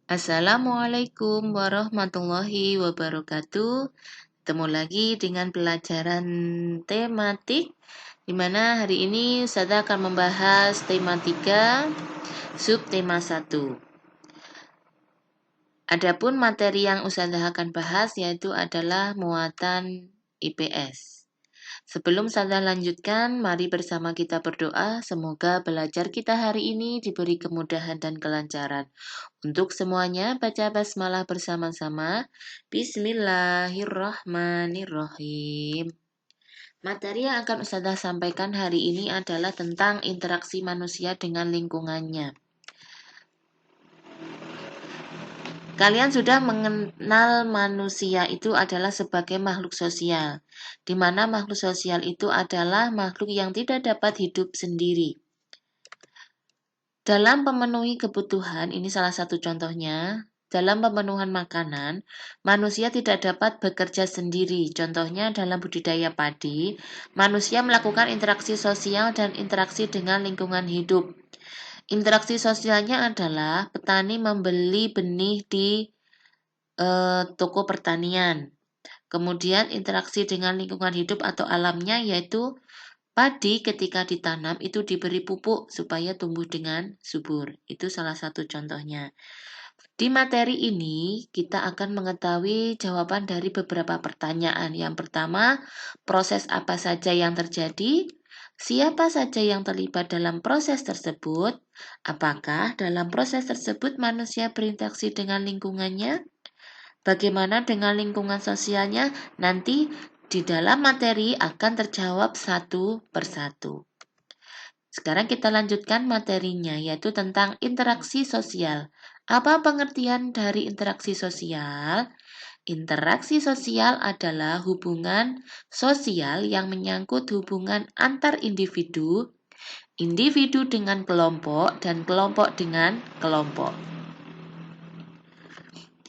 Assalamualaikum warahmatullahi wabarakatuh. Ketemu lagi dengan pelajaran tematik, di mana hari ini Ustazah akan membahas tema 3, subtema 1. Adapun materi yang Ustazah akan bahas yaitu adalah muatan IPS. Sebelum saya lanjutkan, mari bersama kita berdoa. Semoga belajar kita hari ini diberi kemudahan dan kelancaran. Untuk semuanya, baca basmalah bersama-sama. Bismillahirrahmanirrahim. Materi yang akan Ustazah sampaikan hari ini adalah tentang interaksi manusia dengan lingkungannya. Kalian sudah mengenal manusia itu adalah sebagai makhluk sosial, di mana makhluk sosial itu adalah makhluk yang tidak dapat hidup sendiri. Dalam memenuhi kebutuhan, ini salah satu contohnya, dalam pemenuhan makanan, manusia tidak dapat bekerja sendiri. Contohnya dalam budidaya padi, manusia melakukan interaksi sosial dan interaksi dengan lingkungan hidup. Interaksi sosialnya adalah petani membeli benih di toko pertanian. Kemudian interaksi dengan lingkungan hidup atau alamnya yaitu padi ketika ditanam itu diberi pupuk supaya tumbuh dengan subur. Itu salah satu contohnya. Di materi ini kita akan mengetahui jawaban dari beberapa pertanyaan. Yang pertama, proses apa saja yang terjadi? Siapa saja yang terlibat dalam proses tersebut? Apakah dalam proses tersebut manusia berinteraksi dengan lingkungannya? Bagaimana dengan lingkungan sosialnya? Nanti di dalam materi akan terjawab satu persatu. Sekarang kita lanjutkan materinya, yaitu tentang interaksi sosial. Apa pengertian dari interaksi sosial? Interaksi sosial adalah hubungan sosial yang menyangkut hubungan antar individu, individu dengan kelompok, dan kelompok dengan kelompok.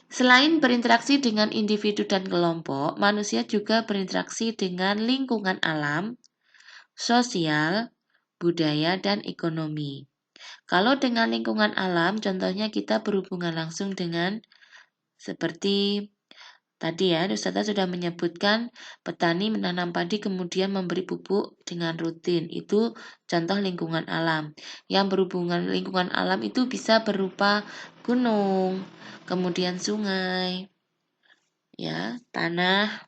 Selain berinteraksi dengan individu dan kelompok, manusia juga berinteraksi dengan lingkungan alam, sosial, budaya, dan ekonomi. Kalau dengan lingkungan alam, contohnya kita berhubungan langsung dengan seperti tadi ya, Ustazah sudah menyebutkan petani menanam padi kemudian memberi pupuk dengan rutin. Itu contoh lingkungan alam. Yang berhubungan lingkungan alam itu bisa berupa gunung, kemudian sungai, ya, tanah.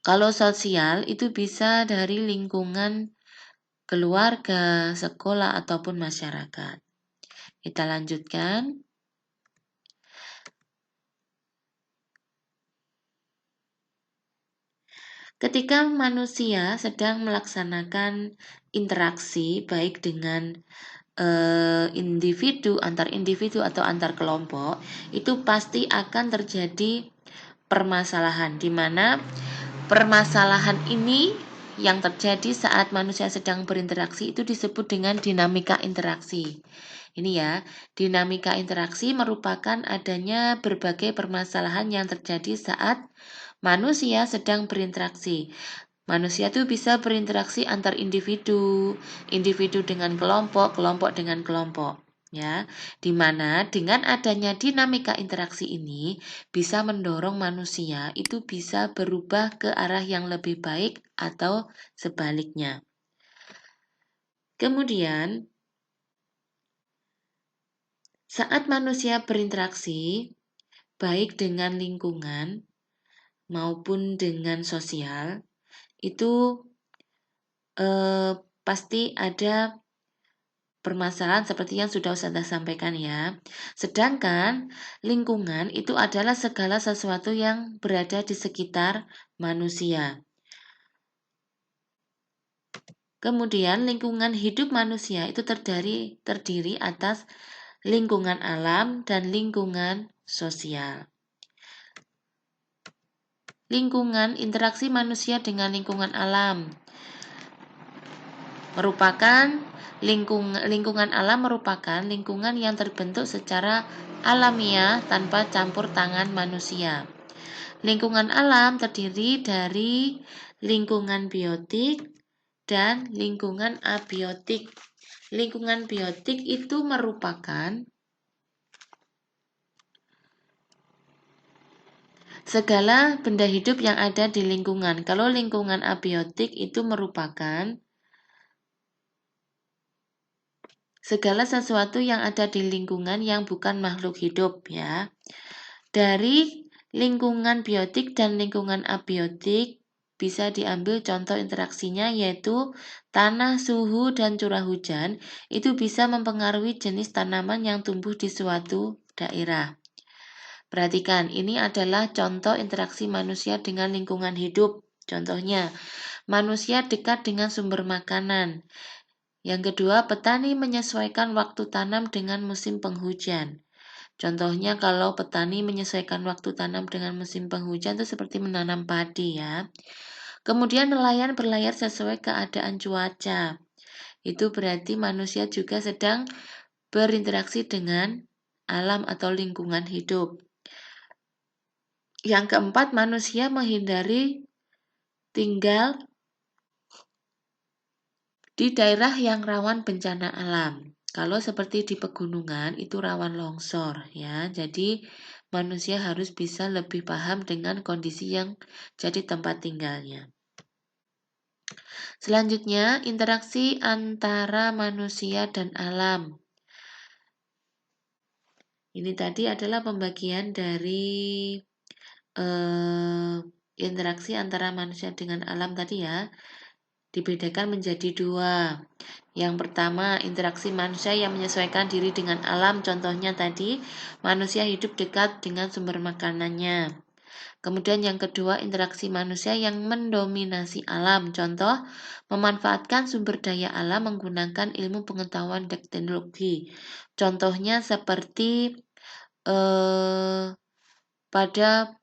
Kalau sosial itu bisa dari lingkungan keluarga, sekolah, ataupun masyarakat. Kita lanjutkan. Ketika manusia sedang melaksanakan interaksi baik dengan individu, antar individu atau antar kelompok, itu pasti akan terjadi permasalahan, di mana permasalahan ini yang terjadi saat manusia sedang berinteraksi itu disebut dengan dinamika interaksi. Ini ya, dinamika interaksi merupakan adanya berbagai permasalahan yang terjadi saat manusia sedang berinteraksi. Manusia itu bisa berinteraksi antar individu, individu dengan kelompok, kelompok dengan kelompok. Ya, di mana dengan adanya dinamika interaksi ini bisa mendorong manusia itu bisa berubah ke arah yang lebih baik atau sebaliknya. Kemudian, saat manusia berinteraksi baik dengan lingkungan maupun dengan sosial, itu pasti ada permasalahan seperti yang sudah Ustazah sampaikan ya. Sedangkan lingkungan itu adalah segala sesuatu yang berada di sekitar manusia. Kemudian lingkungan hidup manusia itu terdiri atas lingkungan alam dan lingkungan sosial. Lingkungan interaksi manusia dengan lingkungan alam merupakan lingkungan alam merupakan lingkungan yang terbentuk secara alamiah tanpa campur tangan manusia. Lingkungan alam terdiri dari lingkungan biotik dan lingkungan abiotik. Lingkungan biotik itu merupakan Segala benda hidup yang ada di lingkungan. Kalau lingkungan abiotik itu merupakan segala sesuatu yang ada di lingkungan yang bukan makhluk hidup ya. Dari lingkungan biotik dan lingkungan abiotik bisa diambil contoh interaksinya yaitu tanah, suhu, dan curah hujan itu bisa mempengaruhi jenis tanaman yang tumbuh di suatu daerah. Perhatikan, ini adalah contoh interaksi manusia dengan lingkungan hidup. Contohnya, manusia dekat dengan sumber makanan. Yang kedua, petani menyesuaikan waktu tanam dengan musim penghujan. Contohnya kalau petani menyesuaikan waktu tanam dengan musim penghujan itu seperti menanam padi ya. Kemudian nelayan berlayar sesuai keadaan cuaca. Itu berarti manusia juga sedang berinteraksi dengan alam atau lingkungan hidup. Yang keempat, manusia menghindari tinggal di daerah yang rawan bencana alam. Kalau seperti di pegunungan itu rawan longsor ya. Jadi manusia harus bisa lebih paham dengan kondisi yang jadi tempat tinggalnya. Selanjutnya, interaksi antara manusia dan alam. Ini tadi adalah pembagian dari interaksi antara manusia dengan alam tadi ya. Dibedakan menjadi dua. Yang pertama, interaksi manusia yang menyesuaikan diri dengan alam. Contohnya tadi, manusia hidup dekat dengan sumber makanannya. Kemudian yang kedua, interaksi manusia yang mendominasi alam. Contoh, memanfaatkan sumber daya alam menggunakan ilmu pengetahuan dan teknologi. Contohnya seperti pada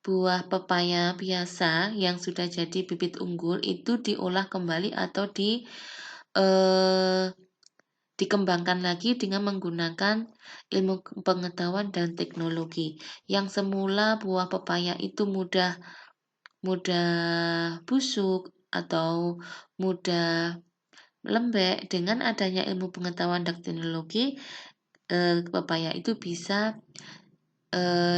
buah pepaya biasa yang sudah jadi bibit unggul itu diolah kembali atau dikembangkan lagi dengan menggunakan ilmu pengetahuan dan teknologi. Yang semula buah pepaya itu mudah busuk atau mudah lembek, dengan adanya ilmu pengetahuan dan teknologi pepaya itu bisa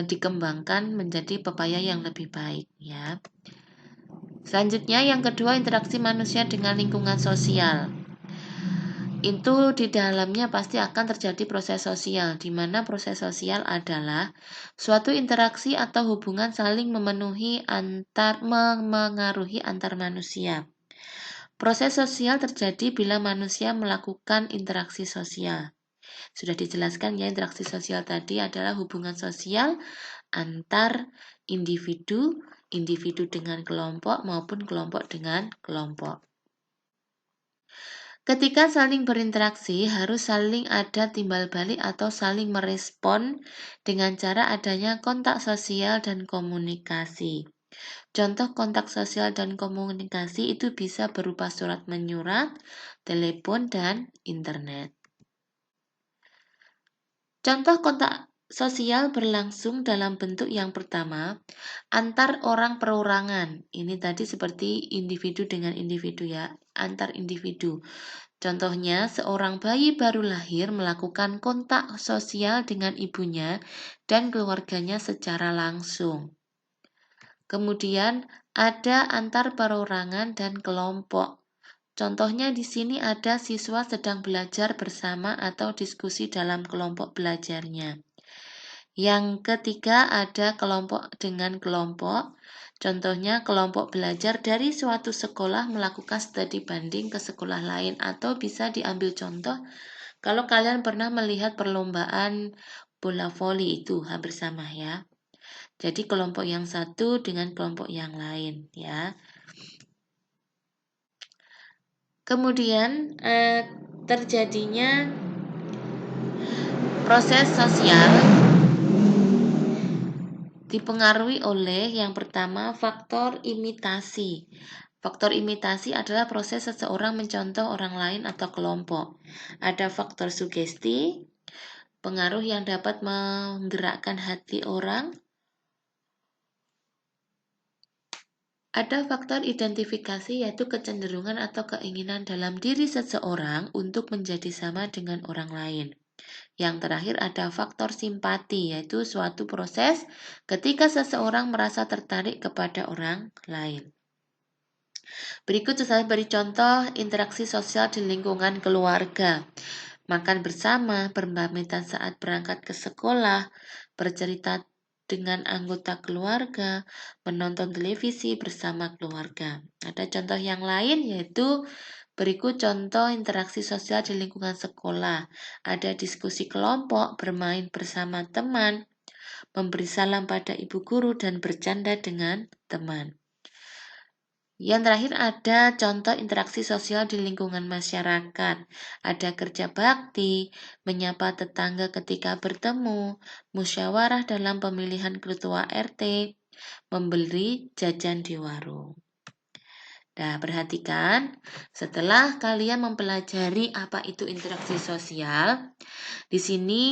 dikembangkan menjadi pepaya yang lebih baik ya. Selanjutnya yang kedua, interaksi manusia dengan lingkungan sosial. Itu di dalamnya pasti akan terjadi proses sosial, di mana proses sosial adalah suatu interaksi atau hubungan saling mengaruhi antar manusia. Proses sosial terjadi bila manusia melakukan interaksi sosial. Sudah dijelaskan ya, interaksi sosial tadi adalah hubungan sosial antar individu, individu dengan kelompok maupun kelompok dengan kelompok. Ketika saling berinteraksi, harus saling ada timbal balik atau saling merespon dengan cara adanya kontak sosial dan komunikasi. Contoh kontak sosial dan komunikasi itu bisa berupa surat menyurat, telepon, dan internet. Contoh kontak sosial berlangsung dalam bentuk yang pertama, antar orang perorangan. Ini tadi seperti individu dengan individu ya, antar individu. Contohnya, seorang bayi baru lahir melakukan kontak sosial dengan ibunya dan keluarganya secara langsung. Kemudian, ada antar perorangan dan kelompok. Contohnya di sini ada siswa sedang belajar bersama atau diskusi dalam kelompok belajarnya. Yang ketiga ada kelompok dengan kelompok. Contohnya kelompok belajar dari suatu sekolah melakukan studi banding ke sekolah lain, atau bisa diambil contoh kalau kalian pernah melihat perlombaan bola voli itu hampir sama ya. Jadi kelompok yang satu dengan kelompok yang lain ya. Kemudian terjadinya proses sosial dipengaruhi oleh yang pertama faktor imitasi. Faktor imitasi adalah proses seseorang mencontoh orang lain atau kelompok. Ada faktor sugesti, pengaruh yang dapat menggerakkan hati orang. Ada faktor identifikasi, yaitu kecenderungan atau keinginan dalam diri seseorang untuk menjadi sama dengan orang lain. Yang terakhir ada faktor simpati, yaitu suatu proses ketika seseorang merasa tertarik kepada orang lain. Berikut saya beri contoh interaksi sosial di lingkungan keluarga. Makan bersama, berpamitan saat berangkat ke sekolah, bercerita dengan anggota keluarga, menonton televisi bersama keluarga. Ada contoh yang lain yaitu berikut contoh interaksi sosial di lingkungan sekolah. Ada diskusi kelompok, bermain bersama teman, memberi salam pada ibu guru, dan bercanda dengan teman. Yang terakhir ada contoh interaksi sosial di lingkungan masyarakat. Ada kerja bakti, menyapa tetangga ketika bertemu, musyawarah dalam pemilihan ketua RT, membeli jajan di warung. Nah, perhatikan, setelah kalian mempelajari apa itu interaksi sosial, di sini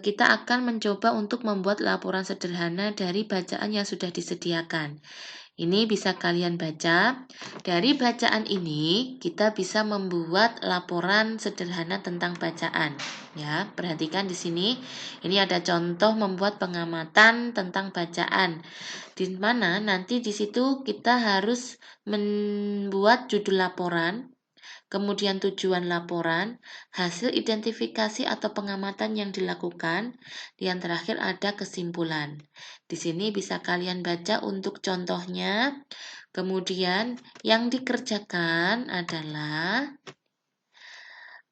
kita akan mencoba untuk membuat laporan sederhana dari bacaan yang sudah disediakan. Ini bisa kalian baca. Dari bacaan ini, kita bisa membuat laporan sederhana tentang bacaan. Ya, perhatikan di sini. Ini ada contoh membuat pengamatan tentang bacaan. Di mana nanti di situ kita harus membuat judul laporan, kemudian tujuan laporan, hasil identifikasi atau pengamatan yang dilakukan, yang terakhir ada kesimpulan. Di sini bisa kalian baca untuk contohnya. Kemudian yang dikerjakan adalah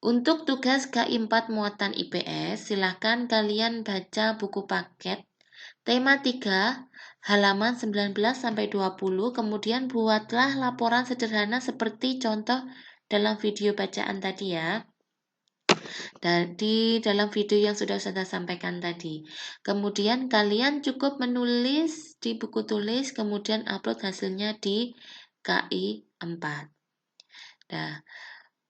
untuk tugas K4 muatan IPS, silahkan kalian baca buku paket tema 3 halaman 19-20, kemudian buatlah laporan sederhana seperti contoh dalam video bacaan tadi ya. Di dalam video yang sudah saya sampaikan tadi. Kemudian kalian cukup menulis di buku tulis, kemudian upload hasilnya di KI 4. Nah,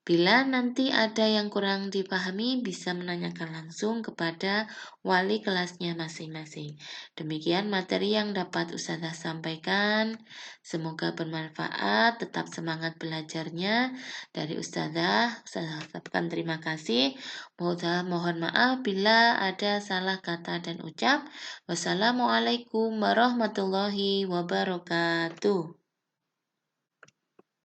bila nanti ada yang kurang dipahami, bisa menanyakan langsung kepada wali kelasnya masing-masing. Demikian materi yang dapat Ustazah sampaikan. Semoga bermanfaat, tetap semangat belajarnya. Dari Ustazah ucapkan terima kasih. Mohon maaf bila ada salah kata dan ucap. Wassalamualaikum warahmatullahi wabarakatuh.